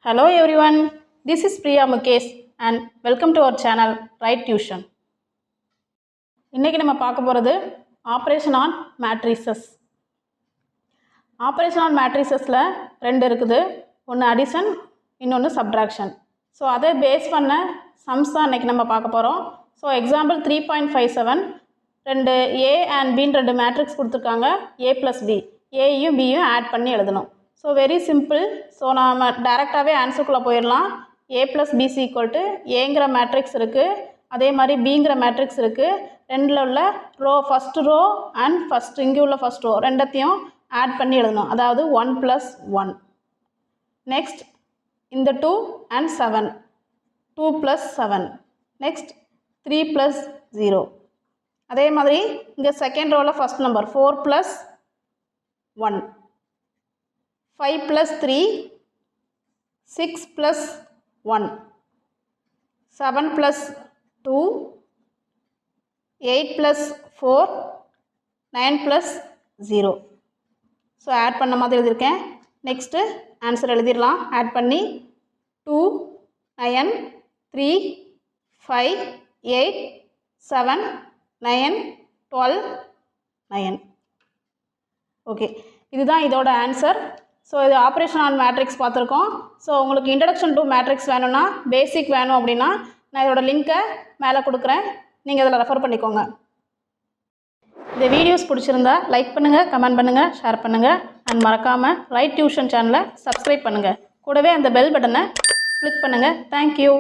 Hello everyone, this is Priya Mukesh and welcome to our channel Right Tuition. இன்னைக்கு நம்ம பார்க்க போகிறது operation on matrices. Operation on மேட்ரிசஸில் ரெண்டு இருக்குது, ஒன்று அடிஷன், இன்னொன்று சப்ட்ராக்ஷன். ஸோ அதை பேஸ் பண்ண சம்ஸ் தான் இன்றைக்கி நம்ம பார்க்க போகிறோம். ஸோ எக்ஸாம்பிள் 3.57 ரெண்டு ஏ அண்ட் பின்னு ரெண்டு மேட்ரிக்ஸ் கொடுத்துருக்காங்க, ஏ ப்ளஸ் பி, ஏயும் பியும் ஆட் பண்ணி எழுதணும். So very simple. ஸோ நாம் டேரெக்டாகவே ஆன்சருக்குள்ளே போயிடலாம். ஏ ப்ளஸ் பிசி ஈக்குவல் டு ஏங்கிற மேட்ரிக்ஸ் இருக்குது, அதே மாதிரி பிங்கிற மேட்ரிக்ஸ் இருக்குது. ரெண்டில் உள்ள ரோ, ஃபஸ்ட்டு ரோ அண்ட் இங்கே உள்ள ஃபஸ்ட் ரோ ரெண்டத்தையும் ஆட் பண்ணி எழுதணும். அதாவது 1 + 1. நெக்ஸ்ட் இந்த 2 அண்ட் 7, 2 + 7. நெக்ஸ்ட் 3 + 0. அதே மாதிரி இங்கே second ரோவில் first number 4 + 1, 5 + 3, 6 + 1, 7 + 2, 8 + 4, 9 + 0. So add பண்ண மாதிரி எழுதியிருக்கேன். நெக்ஸ்ட்டு ஆன்சர் எழுதிடலாம். ஆட் பண்ணி 2, 9, 3, 5, 8, 7, 9, 12, 9. ஓகே, இதுதான் இதோட ஆன்சர். ஸோ இது ஆப்ரேஷன் ஆன் மேட்ரிக்ஸ் பார்த்துருக்கோம். ஸோ உங்களுக்கு இன்ட்ரடக்ஷன் டு மேட்ரிக்ஸ் வேணும்னா, பேசிக் வேணும் அப்படின்னா நான் இதோட லிங்க்கை மேலே கொடுக்குறேன், நீங்கள் இதில் ரெஃபர் பண்ணிக்கோங்க. இந்த வீடியோஸ் பிடிச்சிருந்தா லைக் பண்ணுங்கள், கமெண்ட் பண்ணுங்கள், ஷேர் பண்ணுங்கள் அண்ட் மறக்காமல் ரைட் டியூஷன் சேனலை சப்ஸ்கிரைப் பண்ணுங்கள். கூடவே அந்த பெல் பட்டனை கிளிக் பண்ணுங்கள். தேங்க்யூ.